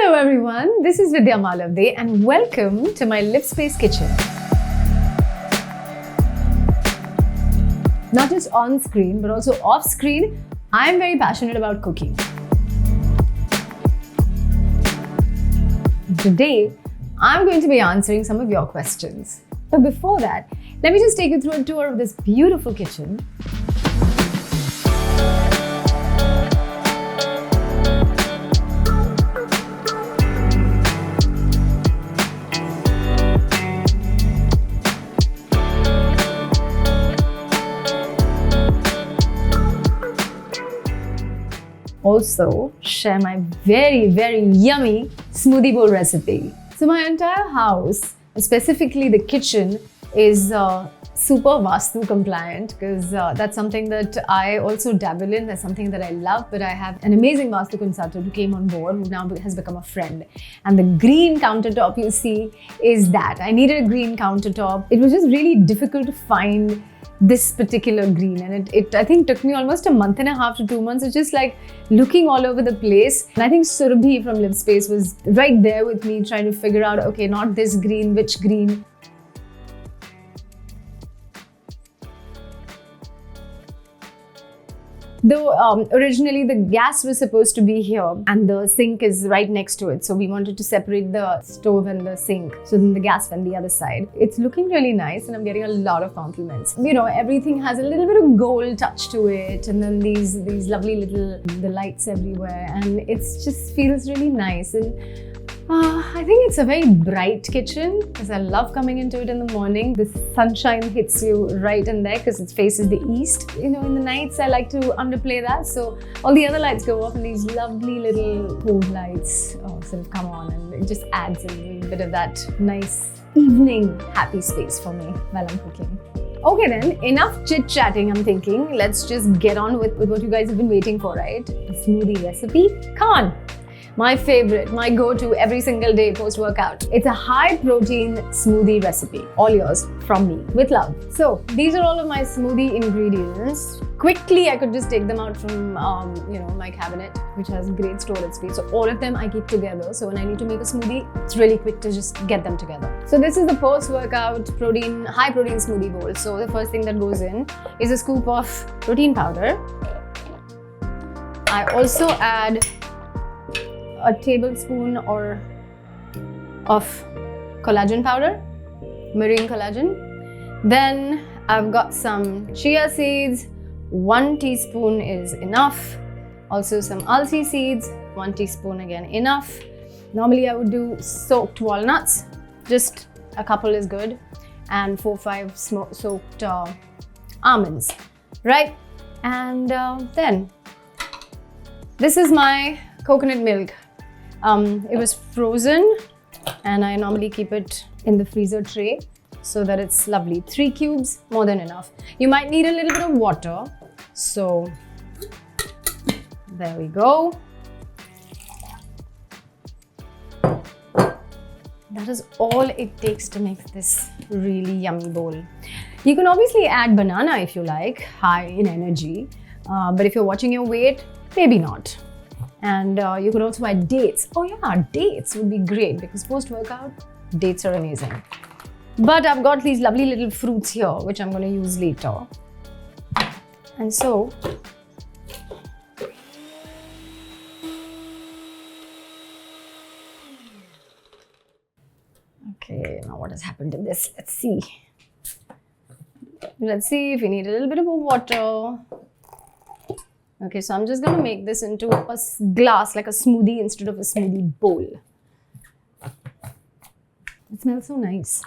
Hello everyone, this is Vidya Malavade and welcome to my Livspace kitchen. Not just on screen but also off screen, I am very passionate about cooking. Today, I'm going to be answering some of your questions. But before that, let me just take you through a tour of this beautiful kitchen. Also, share my very yummy smoothie bowl recipe. So my entire house, specifically the kitchen, is super vastu-compliant because that's something that I also dabble in. That's something that I love, but I have an amazing vastu consultant who came on board, who now has become a friend. And the green countertop you see is that. I needed a green countertop. It was just really difficult to find this particular green, and it I think took me almost a month and a half to 2 months of just like looking all over the place. And I think Surabhi from Livspace was right there with me trying to figure out, okay, not this green, which green. Though originally the gas was supposed to be here and the sink is right next to it. So we wanted to separate the stove and the sink. So then the gas went the other side. It's looking really nice and I'm getting a lot of compliments. You know, everything has a little bit of gold touch to it. And then these lovely little the lights everywhere. And it just feels really nice. And I think it's a very bright kitchen because I love coming into it in the morning. The sunshine hits you right in there because it faces the east. You know, in the nights I like to underplay that. So all the other lights go off and these lovely little cove lights sort of come on, and it just adds a little bit of that nice evening happy space for me while I'm cooking. Okay then, enough chit-chatting I'm thinking. Let's just get on with what you guys have been waiting for, right? The smoothie recipe. Come on! My favorite, my go-to every single day post-workout. It's a high-protein smoothie recipe. All yours from me, with love. So, these are all of my smoothie ingredients. Quickly, I could just take them out from, my cabinet, which has great storage space. So, all of them I keep together. So, when I need to make a smoothie, it's really quick to just get them together. So, this is the post-workout high-protein smoothie bowl. So, the first thing that goes in is a scoop of protein powder. I also add a tablespoon of collagen powder, marine collagen. Then I've got some chia seeds, 1 teaspoon is enough. Also some alsi seeds, 1 teaspoon again enough. Normally I would do soaked walnuts, just a couple is good, and 4-5 soaked almonds, right? And then this is my coconut milk. It was frozen and I normally keep it in the freezer tray so that it's lovely. 3 cubes, more than enough. You might need a little bit of water. So there we go. That is all it takes to make this really yummy bowl. You can obviously add banana if you like, high in energy. But if you're watching your weight, maybe not. And you could also add dates. Oh yeah, dates would be great because post-workout, dates are amazing. But I've got these lovely little fruits here, which I'm going to use later. And so, okay, now what has happened to this? Let's see. Let's see if you need a little bit of water. Okay, so I'm just going to make this into a glass, like a smoothie instead of a smoothie bowl. It smells so nice.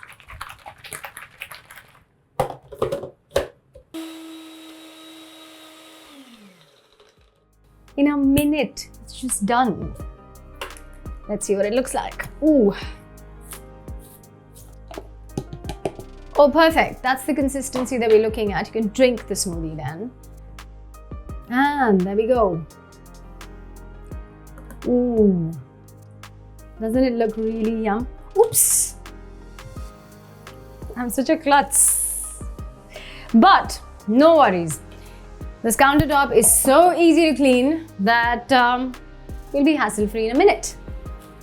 In a minute, it's just done. Let's see what it looks like. Ooh. Oh, perfect. That's the consistency that we're looking at. You can drink the smoothie then. And there we go. Ooh. Doesn't it look really yum? Oops. I'm such a klutz. But no worries. This countertop is so easy to clean that you'll be hassle-free in a minute.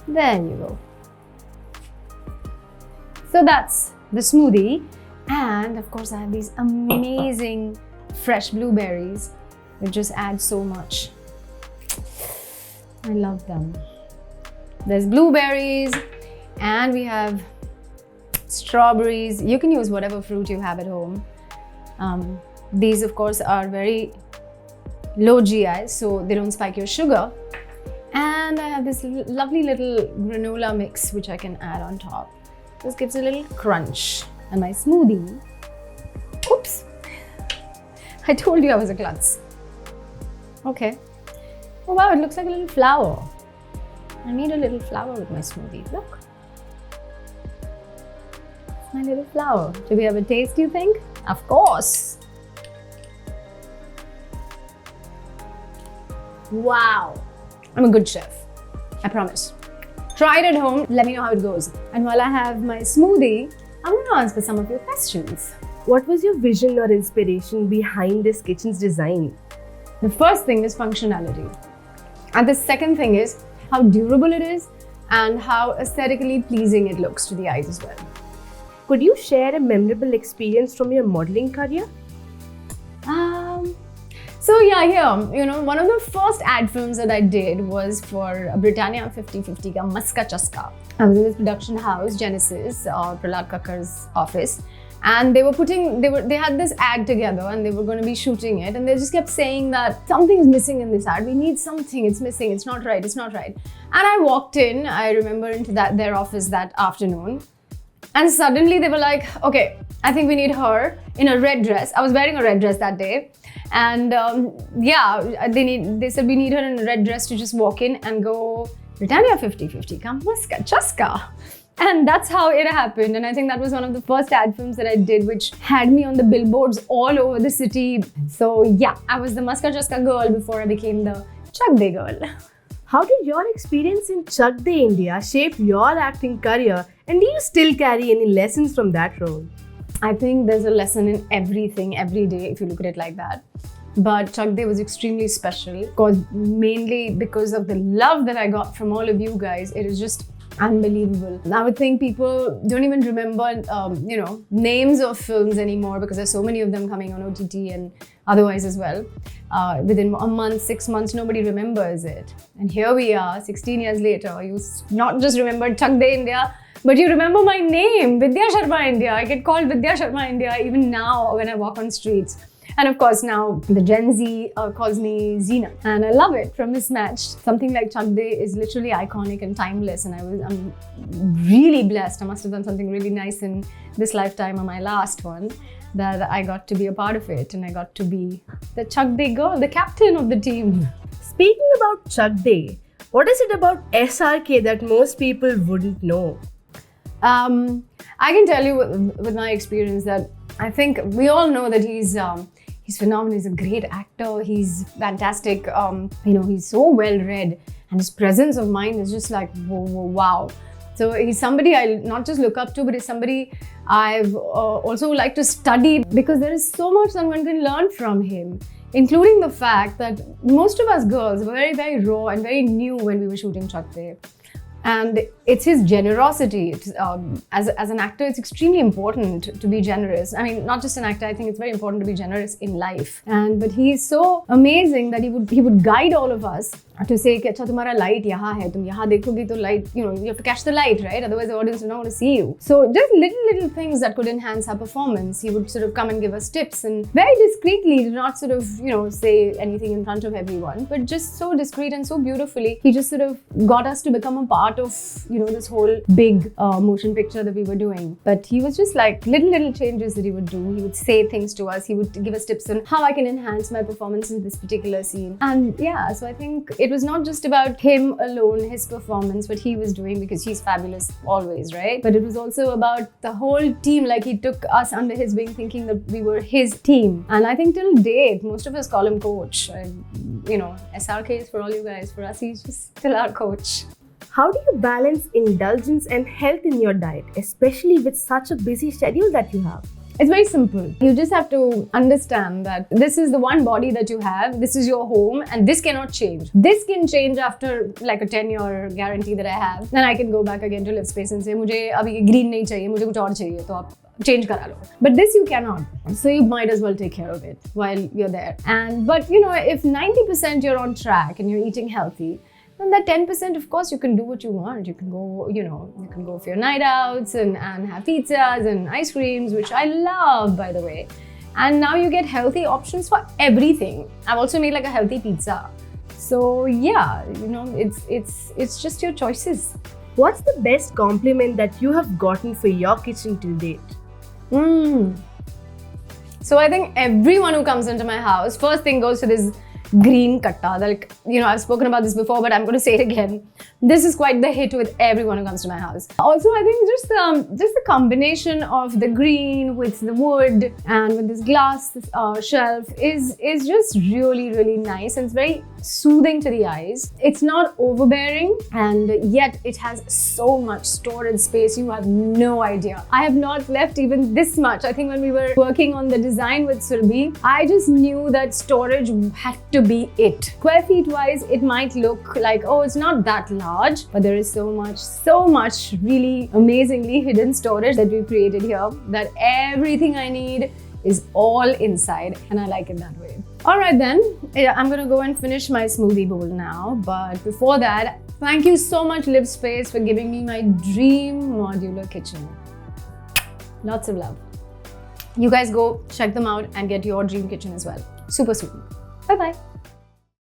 There you go. So that's the smoothie. And of course I have these amazing fresh blueberries. It just adds so much. I love them. There's blueberries and we have strawberries. You can use whatever fruit you have at home. These of course are very low GI, so they don't spike your sugar. And I have this lovely little granola mix which I can add on top. This gives a little crunch. And my smoothie, oops, I told you I was a klutz. Okay. Oh wow, it looks like a little flower. I need a little flower with my smoothie. Look. It's my little flower. Should we have a taste, do you think? Of course. Wow. I'm a good chef. I promise. Try it at home. Let me know how it goes. And while I have my smoothie, I'm going to answer some of your questions. What was your vision or inspiration behind this kitchen's design? The first thing is functionality. And the second thing is how durable it is and how aesthetically pleasing it looks to the eyes as well. Could you share a memorable experience from your modeling career? So yeah, here, one of the first ad films that I did was for Britannia 50/50 ka Maska Chaska. I was in this production house, Genesis, Prahlad Kakkar's office. And they had this ad together and they were going to be shooting it, and they just kept saying that something's missing in this ad. We need something, it's missing, it's not right. And I walked in, I remember, into their office that afternoon, and suddenly they were like, okay, I think we need her in a red dress. I was wearing a red dress that day. And they said we need her in a red dress to just walk in and go, Britannia 50/50 ka Maska Chaska. And that's how it happened. And I think that was one of the first ad films that I did, which had me on the billboards all over the city. So yeah, I was the Maska Chaska girl before I became the Chak De girl. How did your experience in Chak De India shape your acting career? And do you still carry any lessons from that role? I think there's a lesson in everything, every day, if you look at it like that. But Chak De was extremely special, mainly because of the love that I got from all of you guys. It is just unbelievable. I would think people don't even remember, names of films anymore because there's so many of them coming on OTT and otherwise as well. Within a month, 6 months, nobody remembers it. And here we are, 16 years later. You not just remember Chak De India, but you remember my name, Vidya Sharma India. I get called Vidya Sharma India even now when I walk on streets. And of course now the Gen Z calls me Zeena, and I love it from Mismatched. Something like Chak De is literally iconic and timeless, and I'm really blessed. I must have done something really nice in this lifetime or my last one, that I got to be a part of it, and I got to be the Chak De girl, the captain of the team. Speaking about Chak De, what is it about SRK that most people wouldn't know? I can tell you with my experience that I think we all know that he's phenomenal. He's a great actor. He's fantastic. He's so well read, and his presence of mind is just like wow. So he's somebody I not just look up to, but he's somebody I've also like to study, because there is so much that one can learn from him, including the fact that most of us girls were very, very raw and very new when we were shooting Chak De. And it's his generosity. As an actor, it's extremely important to be generous. I mean, not just an actor, I think it's very important to be generous in life. But he's so amazing that he would guide all of us to say, "Acha, tumhara light yahan hai. Tum yahan dekhogi to light, you have to catch the light, right? Otherwise, the audience will not want to see you." So just little things that could enhance our performance. He would sort of come and give us tips, and very discreetly, not sort of say anything in front of everyone, but just so discreet and so beautifully. He just sort of got us to become a part of this whole big motion picture that we were doing. But he was just like little changes that he would do. He would say things to us. He would give us tips on how I can enhance my performance in this particular scene. And yeah, so I think it was not just about him alone, his performance, what he was doing, because he's fabulous always, right? But it was also about the whole team. Like, he took us under his wing, thinking that we were his team. And I think till date, most of us call him coach. SRK is for all you guys. For us, he's just still our coach. How do you balance indulgence and health in your diet, especially with such a busy schedule that you have? It's very simple. You just have to understand that this is the one body that you have, this is your home, and this cannot change. This can change after like a 10-year guarantee that I have. Then I can go back again to Livspace and say, मुझे अभी green नहीं चाहिए, मुझे कुछ और चाहिए, तो आप change करा लो. But this you cannot. So you might as well take care of it while you're there. But you know, if 90% you're on track and you're eating healthy, then that 10%, of course, you can do what you want. You can go, you can go for your night outs and have pizzas and ice creams, which I love, by the way. And now you get healthy options for everything. I've also made like a healthy pizza. So yeah, it's just your choices. What's the best compliment that you have gotten for your kitchen till date? So I think everyone who comes into my house, first thing goes to this green katta. Like, I've spoken about this before, but I'm going to say it again. This is quite the hit with everyone who comes to my house. Also, I think just the combination of the green with the wood and with this glass shelf is just really, really nice, and it's very soothing to the eyes. It's not overbearing, and yet it has so much storage space. You have no idea. I have not left even this much. I think when we were working on the design with Surabhi, I just knew that storage had to be it. Square feet wise, it might look like, oh, it's not that large, but there is so much really amazingly hidden storage that we've created here, that everything I need is all inside, and I like it that way. All right then, I'm gonna go and finish my smoothie bowl now, but before that, thank you so much Livspace for giving me my dream modular kitchen. Lots of love. You guys go check them out and get your dream kitchen as well. Super sweet. Bye bye.